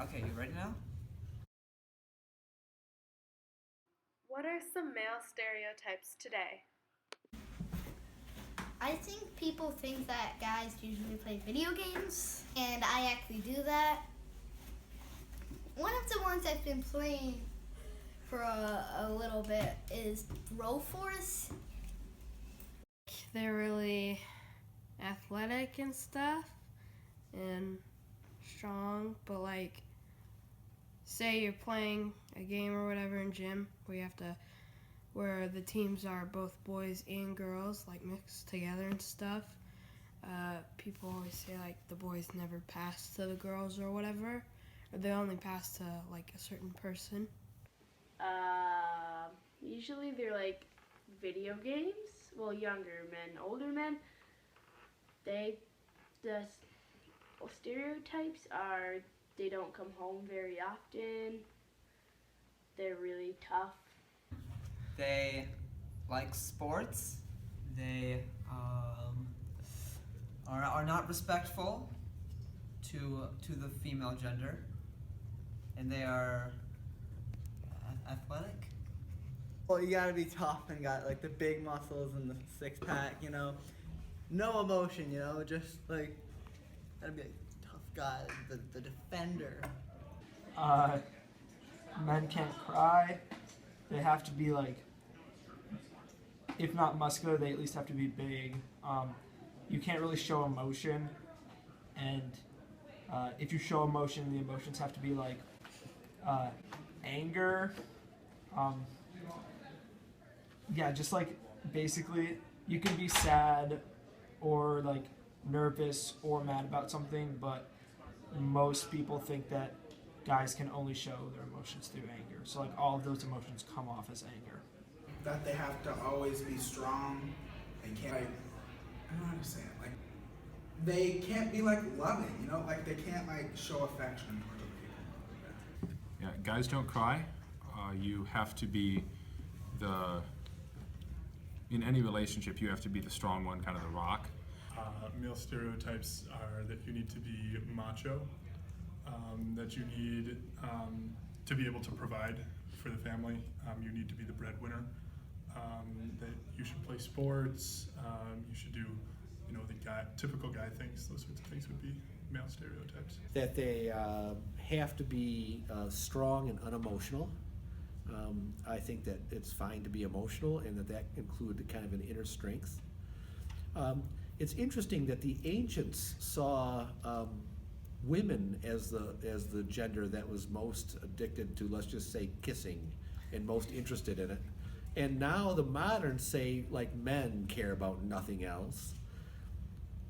Okay, you ready now? What are some male stereotypes today? I think people think that guys usually play video games, and I actually do that. One of the ones I've been playing for a little bit is Broforce. They're really athletic and stuff and strong, but like say you're playing a game or whatever in gym where the teams are both boys and girls, like mixed together and stuff. People always say like the boys never pass to the girls or whatever, or they only pass to like a certain person. Usually they're like video games. Well, younger men, older men. The stereotypes are they don't come home very often. They're really tough. They like sports. They are not respectful to the female gender, and they are athletic. Well, you gotta be tough and got like the big muscles and the six pack, you know. No emotion, you know, just like gotta be a tough guy, the defender. Men can't cry. They have to be like, if not muscular, they at least have to be big. You can't really show emotion, and if you show emotion, the emotions have to be like anger. Yeah, just like basically, you can be sad or like nervous or mad about something, but most people think that guys can only show their emotions through anger. So like all of those emotions come off as anger. That they have to always be strong. They can't, like, I don't know how to say it. Like, they can't be like loving, you know, like they can't like show affection towards other people. Yeah, guys don't cry. You have to be in any relationship, you have to be the strong one, kind of the rock. Male stereotypes are that you need to be macho, that you need to be able to provide for the family, you need to be the breadwinner, that you should play sports, you should do, you know, the typical guy things. Those sorts of things would be male stereotypes. That they have to be strong and unemotional. I think that it's fine to be emotional, and that include kind of an inner strength. It's interesting that the ancients saw women as the gender that was most addicted to, let's just say, kissing, and most interested in it. And now the moderns say like men care about nothing else.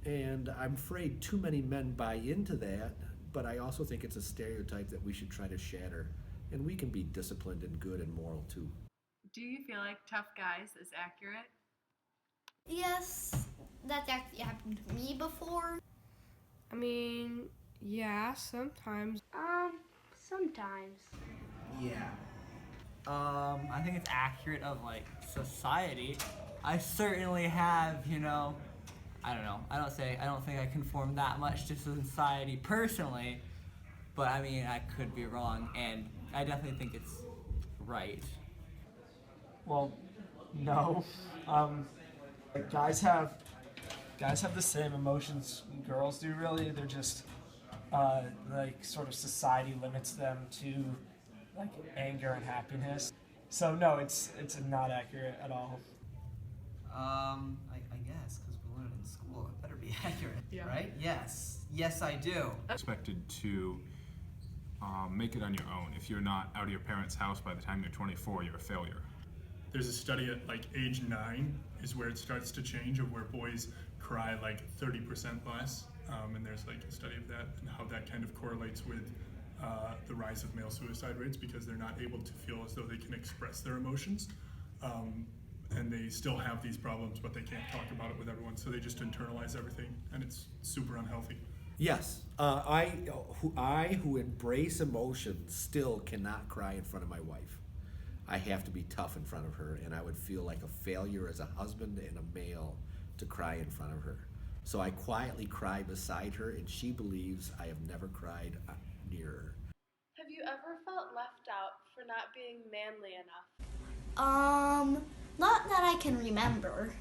And I'm afraid too many men buy into that, but I also think it's a stereotype that we should try to shatter. And we can be disciplined and good and moral too. Do you feel like tough guys is accurate? Yes, that's actually happened to me before. I mean, yeah, sometimes. Sometimes. Yeah. I think it's accurate of like society. I certainly have, you know, I don't know. I don't think I conform that much to society personally, but I mean I could be wrong, and I definitely think it's right. Well, no. Guys have the same emotions girls do. Really, they're just like sort of society limits them to like anger and happiness. So no, it's not accurate at all. I guess because we learned in school, it better be accurate, Yeah. right? Yes, I do. Expected to make it on your own. If you're not out of your parents' house by the time you're 24, you're a failure. There's a study at like age 9 is where it starts to change, of where boys cry like 30% less, and there's like a study of that and how that kind of correlates with the rise of male suicide rates, because they're not able to feel as though they can express their emotions, and they still have these problems, but they can't talk about it with everyone, so they just internalize everything, and it's super unhealthy. Yes, I who embrace emotion still cannot cry in front of my wife. I have to be tough in front of her, and I would feel like a failure as a husband and a male to cry in front of her. So I quietly cry beside her, and she believes I have never cried near her. ever felt left out for not being manly enough? Not that I can remember.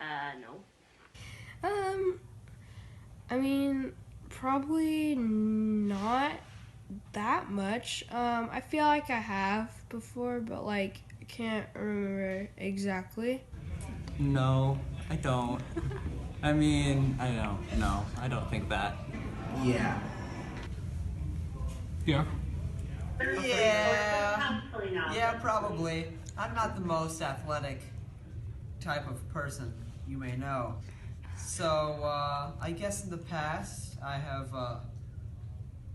No. I mean, probably not that much. I feel like I have before, but like I can't remember exactly. No, I don't. I mean, I don't. No, I don't think that. Yeah. Yeah. Yeah, probably. I'm not the most athletic type of person, you may know. So, I guess in the past, I have,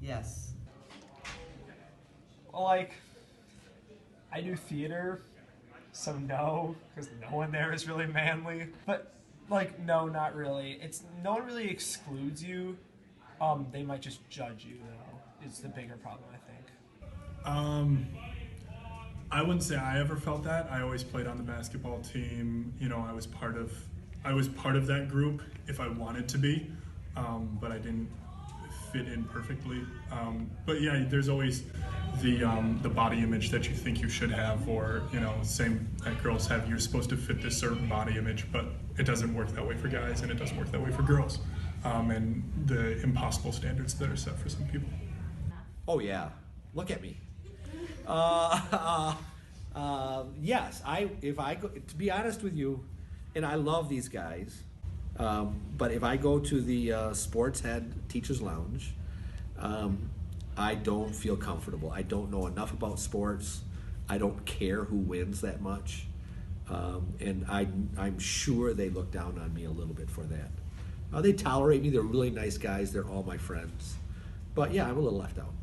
yes. Well, like, I do theater, so no, because no one there is really manly. But, like, no, not really. It's no one really excludes you. They might just judge you, though. It's the bigger problem, I think. I wouldn't say I ever felt that. I always played on the basketball team. You know, I was part of that group if I wanted to be, but I didn't fit in perfectly. But yeah, there's always the body image that you think you should have, or you know, same that girls have. You're supposed to fit this certain body image, but it doesn't work that way for guys, and it doesn't work that way for girls. And the impossible standards that are set for some people. Oh yeah, look at me. Yes, if I go, to be honest with you, and I love these guys, but if I go to the sports head teachers lounge, I don't feel comfortable. I don't know enough about sports. I don't care who wins that much, and I'm sure they look down on me a little bit for that. They tolerate me. They're really nice guys. They're all my friends, but yeah, I'm a little left out.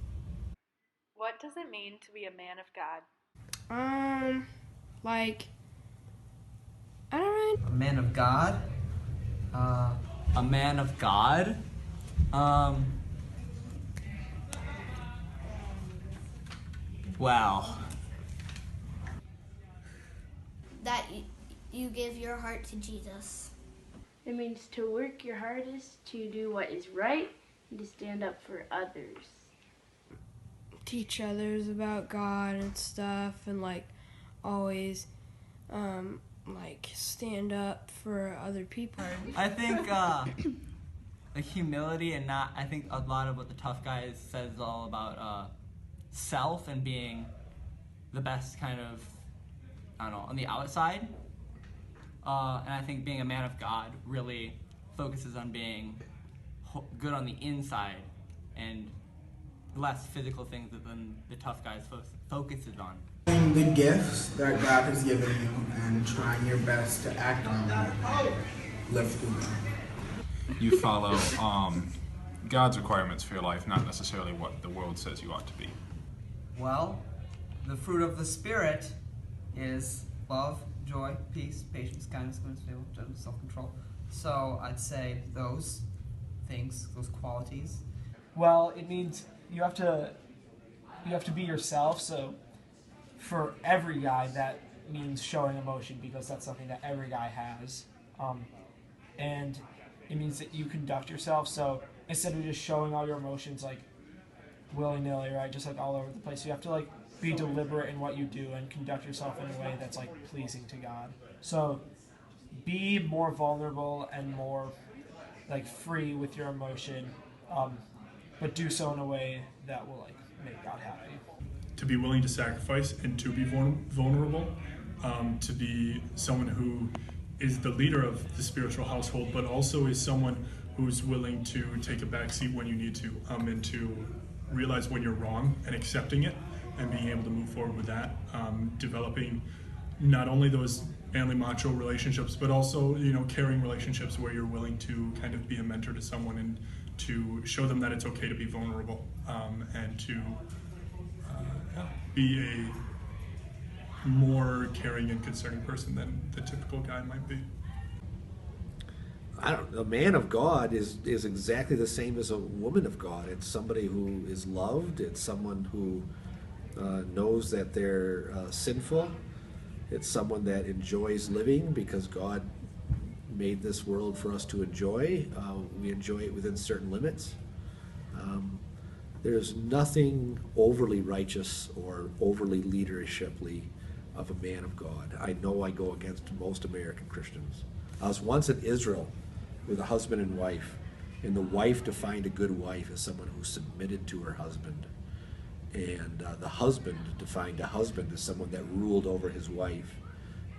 What does it mean to be a man of God? Like, I don't really. A man of God? A man of God? Wow. That you give your heart to Jesus. It means to work your hardest to do what is right and to stand up for others. Teach others about God and stuff, and like always like stand up for other people. I think like humility, and not, I think a lot of what the Tough Guys says is all about self and being the best kind of, I don't know, on the outside. And I think being a man of God really focuses on being good on the inside and less physical things than the Tough Guys focuses on. The gifts that God has given you and trying your best to act on them, live through them. You follow God's requirements for your life, not necessarily what the world says you ought to be. Well, the fruit of the Spirit is love, joy, peace, patience, kindness, goodness, faithfulness, gentleness, self-control. So I'd say those things, those qualities. Well, it means you have to be yourself. So for every guy, that means showing emotion, because that's something that every guy has. And it means that you conduct yourself. So instead of just showing all your emotions like willy-nilly, right, just like all over the place, you have to like be deliberate in what you do and conduct yourself in a way that's like pleasing to God. So be more vulnerable and more like free with your emotion, but do so in a way that will like make God happy. To be willing to sacrifice and to be vulnerable, to be someone who is the leader of the spiritual household, but also is someone who's willing to take a back seat when you need to, and to realize when you're wrong and accepting it and being able to move forward with that, developing not only those manly macho relationships, but also, you know, caring relationships where you're willing to kind of be a mentor to someone and to show them that it's okay to be vulnerable, and to be a more caring and concerning person than the typical guy might be. A man of God is exactly the same as a woman of God. It's somebody who is loved. It's someone who knows that they're sinful. It's someone that enjoys living because God made this world for us to enjoy. We enjoy it within certain limits. There's nothing overly righteous or overly leadershiply of a man of God. I know I go against most American Christians. I was once in Israel with a husband and wife, and the wife defined a good wife as someone who submitted to her husband. And the husband defined a husband as someone that ruled over his wife.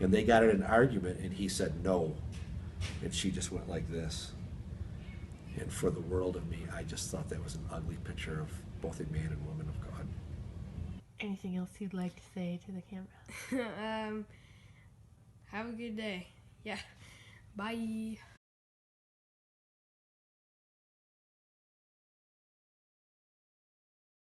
And they got in an argument, and he said no. And she just went like this. And for the world of me, I just thought that was an ugly picture of both a man and woman of God. Anything else you'd like to say to the camera? Have a good day. Yeah. Bye.